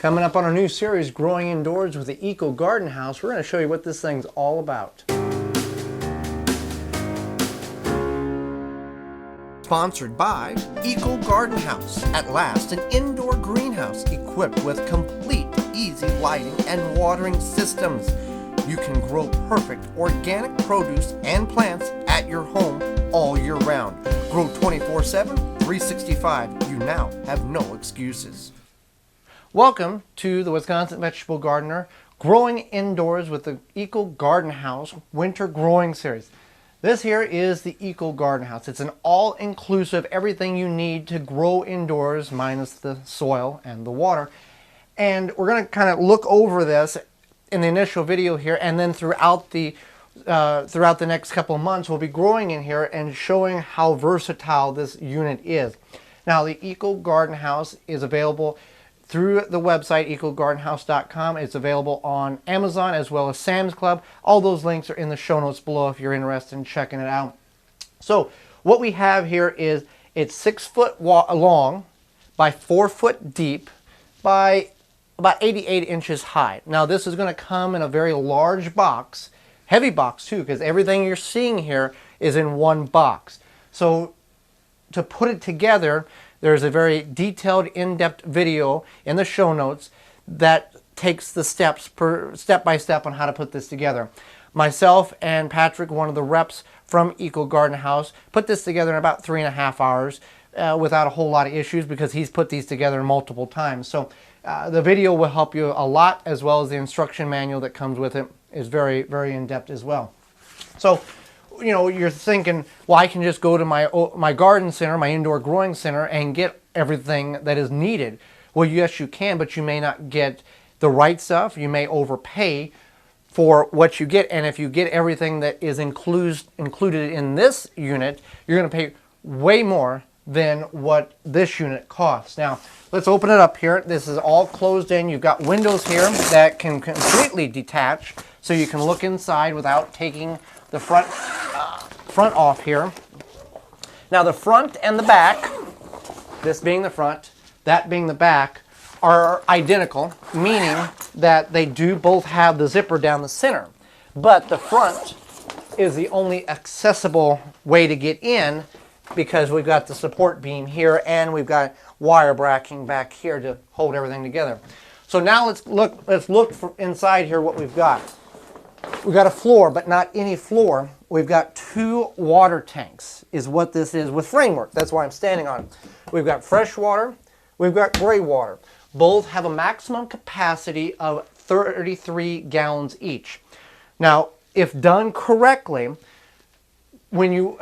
Coming up on our new series, Growing Indoors with the Eco Garden House, we're going to show you what this thing's all about. Sponsored by Eco Garden House. At last, an indoor greenhouse equipped with complete, easy lighting and watering systems. You can grow perfect organic produce and plants at your home all year round. Grow 24/7, 365. You now have no excuses. Welcome to the Wisconsin Vegetable Gardener, Growing Indoors with the Eco Garden House Winter Growing Series. This here is the Eco Garden House. It's an all-inclusive, everything you need to grow indoors, minus the soil and the water. And we're going to kind of look over this in the initial video here, and then throughout the next couple of months, we'll be growing in here and showing how versatile this unit is. Now, the Eco Garden House is available through the website, ecogardenhouse.com. It's available on Amazon as well as Sam's Club. All those links are in the show notes below if you're interested in checking it out. So what we have here is it's 6 foot long by 4 foot deep by about 88 inches high. Now this is going to come in a very large box, heavy box too, because everything you're seeing here is in one box. So to put it together, there's a very detailed, in-depth video in the show notes that takes the steps step by step on how to put this together. Myself and Patrick, one of the reps from Eco Garden House, put this together in about 3.5 hours without a whole lot of issues because he's put these together multiple times. So the video will help you a lot, as well as the instruction manual that comes with it is very, very in-depth as well. So, you know, you're thinking, well, I can just go to my garden center, my indoor growing center, and get everything that is needed. Well, yes, you can, but you may not get the right stuff. You may overpay for what you get, and if you get everything that is included in this unit, you're going to pay way more than what this unit costs. Now, let's open it up here. This is all closed in. You've got windows here that can completely detach, so you can look inside without taking the front off here. Now the front and the back, this being the front, that being the back, are identical, meaning that they do both have the zipper down the center. But the front is the only accessible way to get in because we've got the support beam here and we've got wire bracking back here to hold everything together. So now let's look inside here what we've got. We've got a floor, but not any floor. We've got 2 water tanks is what this is with framework. That's why I'm standing on it. We've got fresh water. We've got gray water. Both have a maximum capacity of 33 gallons each. Now, if done correctly, when you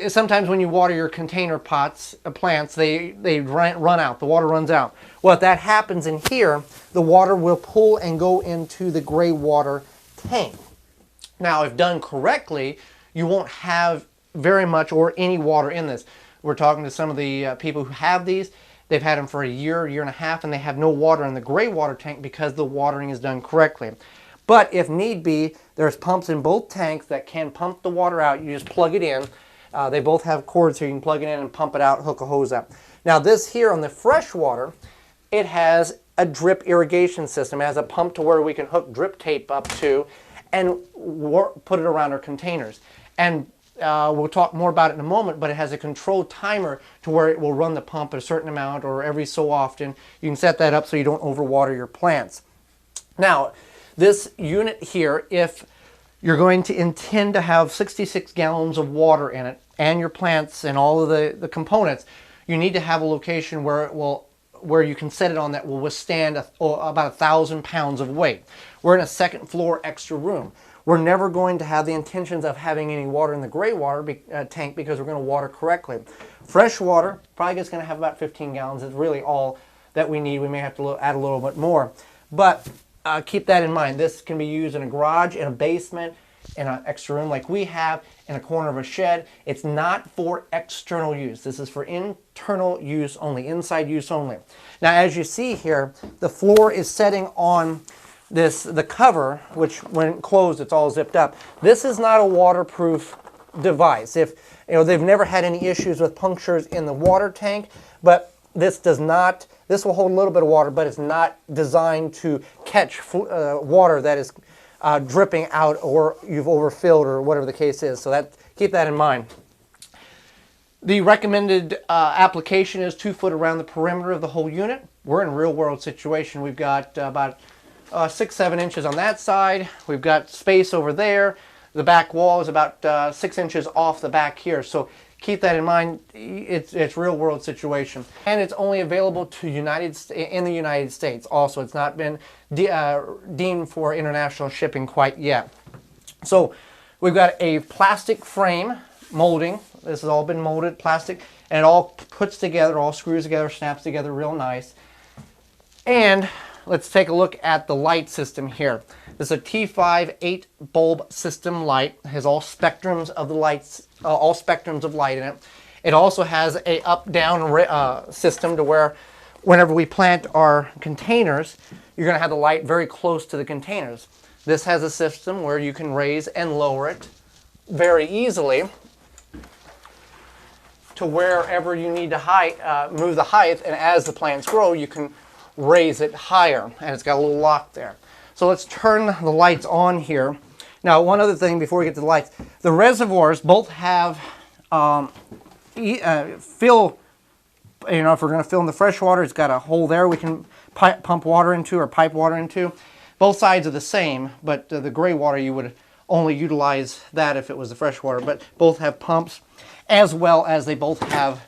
sometimes when you water your container pots, plants, they run out. The water runs out. Well, if that happens in here, the water will pull and go into the gray water tank. Now, if done correctly, you won't have very much or any water in this. We're talking to some of the people who have these. They've had them for a year and a half, and they have no water in the gray water tank because the watering is done correctly. But if need be, there's pumps in both tanks that can pump the water out. You just plug it in. They both have cords here. You can plug it in and pump it out, hook a hose up. Now this here on the fresh water, it has a drip irrigation system. It has a pump to where we can hook drip tape up to and put it around our containers. And we'll talk more about it in a moment, but it has a controlled timer to where it will run the pump at a certain amount or every so often. You can set that up so you don't overwater your plants. Now, this unit here, if you're going to intend to have 66 gallons of water in it and your plants and all of the components, you need to have a location where you can set it on that will withstand about 1,000 pounds of weight. We're in a second floor extra room. We're never going to have the intentions of having any water in the gray water tank because we're going to water correctly. Fresh water, probably just going to have about 15 gallons. It's really all that we need. We may have to add a little bit more. But keep that in mind. This can be used in a garage, in a basement, in an extra room like we have, in a corner of a shed. It's not for external use. This is for internal use only, inside use only. Now, as you see here, the floor is setting on the cover, which when closed, it's all zipped up. This is not a waterproof device. If they've never had any issues with punctures in the water tank, but this will hold a little bit of water, but it's not designed to catch water that is dripping out or you've overfilled or whatever the case is. So keep that in mind. The recommended application is 2 foot around the perimeter of the whole unit. We're in a real world situation. We've got about 6-7 inches on that side. We've got space over there. The back wall is about 6 inches off the back here. So keep that in mind. It's real world situation. And it's only available to in the United States also. It's not been deemed for international shipping quite yet. So we've got a plastic frame molding. This has all been molded plastic, and it all puts together, all screws together, snaps together real nice. And let's take a look at the light system here. This is a T5 8 bulb system light. It has all spectrums of the lights, all spectrums of light in it. It also has a up-down system to where whenever we plant our containers, you're going to have the light very close to the containers. This has a system where you can raise and lower it very easily to wherever you need to move the height, and as the plants grow, you can raise it higher, and it's got a little lock there. So let's turn the lights on here. Now, one other thing before we get to the lights, the reservoirs both have fill. If we're going to fill in the fresh water, it's got a hole there we can pump water into or pipe water into. Both sides are the same, but the gray water you would only utilize that if it was the fresh water. But both have pumps, as well as they both have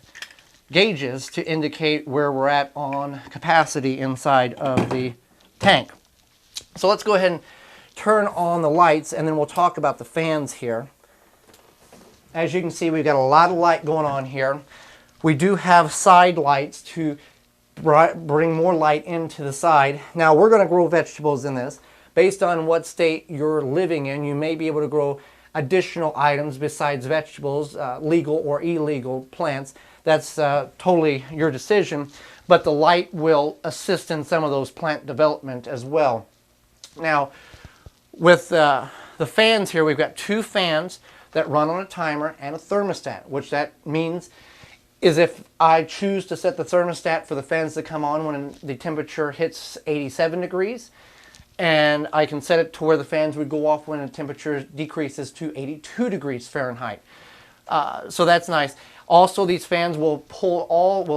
gauges to indicate where we're at on capacity inside of the tank. So let's go ahead and turn on the lights, and then we'll talk about the fans here. As you can see, we've got a lot of light going on here. We do have side lights to bring more light into the side. Now, we're going to grow vegetables in this. Based on what state you're living in, you may be able to grow additional items besides vegetables, legal or illegal plants. That's totally your decision, but the light will assist in some of those plant development as well. Now, with the fans here, we've got 2 fans that run on a timer and a thermostat, which that means is if I choose to set the thermostat for the fans to come on when the temperature hits 87 degrees, and I can set it to where the fans would go off when the temperature decreases to 82 degrees Fahrenheit. So that's nice. Also, these fans will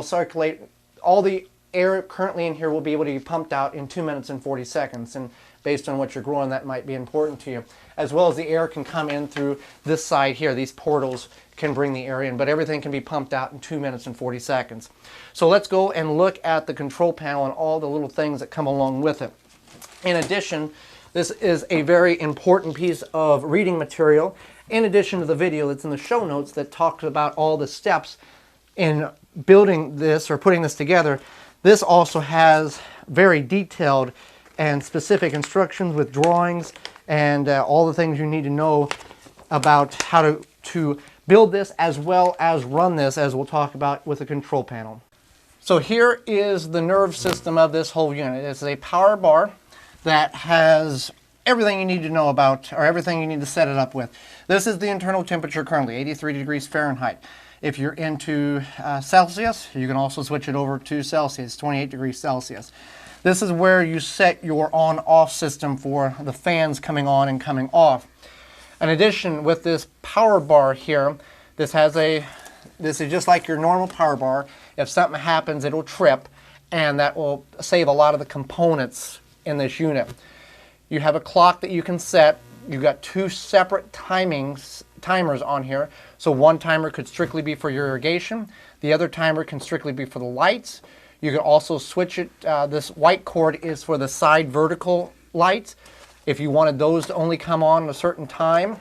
circulate all the air currently in here will be able to be pumped out in 2 minutes and 40 seconds. And based on what you're growing, that might be important to you. As well as the air can come in through this side here. These portals can bring the air in, but everything can be pumped out in 2 minutes and 40 seconds. So let's go and look at the control panel and all the little things that come along with it. In addition, this is a very important piece of reading material, in addition to the video that's in the show notes that talks about all the steps in building this or putting this together. This also has very detailed and specific instructions with drawings and all the things you need to know about how to build this as well as run this, as we'll talk about with the control panel. So here is the nerve system of this whole unit. It's a power bar that has everything you need to know about, or everything you need to set it up with. This is the internal temperature currently, 83 degrees Fahrenheit. If you're into Celsius, you can also switch it over to Celsius, 28 degrees Celsius. This is where you set your on-off system for the fans coming on and coming off. In addition, with this power bar here, this is just like your normal power bar. If something happens, it'll trip, and that will save a lot of the components in this unit. You have a clock that you can set. You've got 2 separate timers on here. So one timer could strictly be for your irrigation. The other timer can strictly be for the lights. You can also switch it. This white cord is for the side vertical lights. If you wanted those to only come on at a certain time,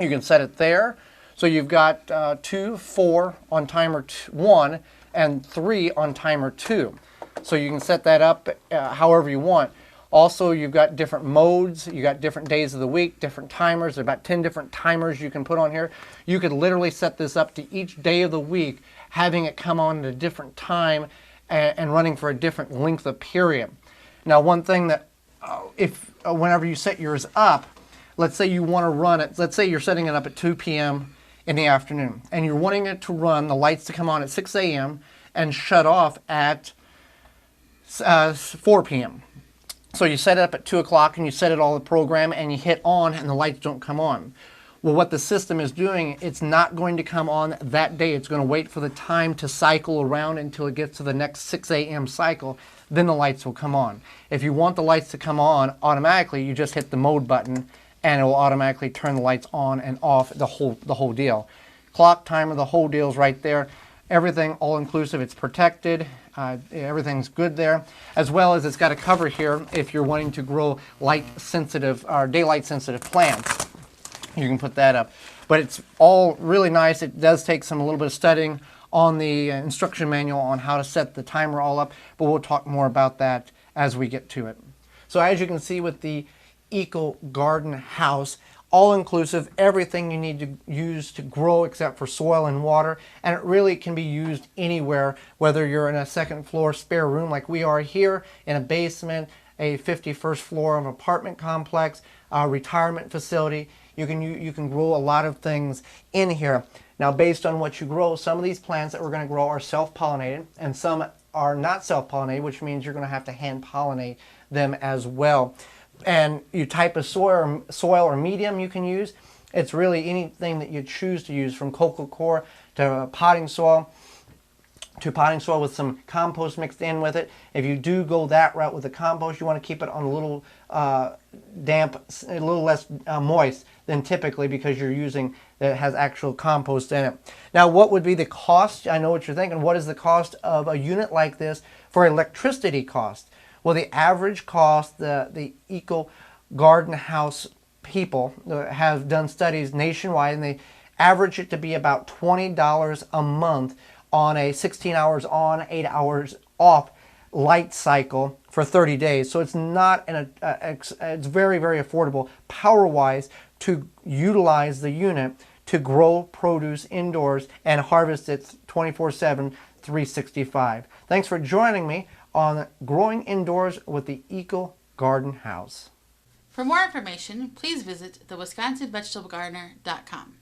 you can set it there. So you've got 2, 4 on timer 1 and 3 on timer 2. So you can set that up however you want. Also, you've got different modes, you got different days of the week, different timers. There are about 10 different timers you can put on here. You could literally set this up to each day of the week, having it come on at a different time and running for a different length of period. Now, one thing that whenever you set yours up, let's say you want to run it, let's say you're setting it up at 2 p.m. in the afternoon, and you're wanting it to run, the lights to come on at 6 a.m., and shut off at 4 p.m. So you set it up at 2 o'clock and you set it all the program and you hit on and the lights don't come on. Well, what the system is doing, it's not going to come on that day. It's going to wait for the time to cycle around until it gets to the next 6 a.m. cycle. Then the lights will come on. If you want the lights to come on automatically, you just hit the mode button and it will automatically turn the lights on and off, the whole deal. Clock, timer, the whole deal's right there. Everything all inclusive, it's protected. Everything's good there, as well as it's got a cover here if you're wanting to grow light sensitive or daylight sensitive plants. You can put that up. But it's all really nice. It does take a little bit of studying on the instruction manual on how to set the timer all up, but we'll talk more about that as we get to it. So as you can see with the Eco Garden House, all-inclusive, everything you need to use to grow except for soil and water, and it really can be used anywhere, whether you're in a second floor spare room like we are here, in a basement, a 51st floor of an apartment complex, a retirement facility. You can grow a lot of things in here. Now, based on what you grow, some of these plants that we're going to grow are self-pollinated, and some are not self-pollinated, which means you're going to have to hand-pollinate them as well. And you type of soil or medium you can use. It's really anything that you choose to use, from coco coir to potting soil with some compost mixed in with it. If you do go that route with the compost, you want to keep it on a little damp, a little less moist than typically, because you're using that has actual compost in it. Now, what would be the cost? I know what you're thinking. What is the cost of a unit like this for electricity cost? Well, the average cost, the Eco Garden House people have done studies nationwide, and they average it to be about $20 a month on a 16 hours on, 8 hours off light cycle for 30 days. So it's not it's very, very affordable power-wise to utilize the unit to grow produce indoors and harvest it 24/7, 365. Thanks for joining me on Growing Indoors with the Eco Garden House. For more information, please visit thewisconsinvegetablegardener.com.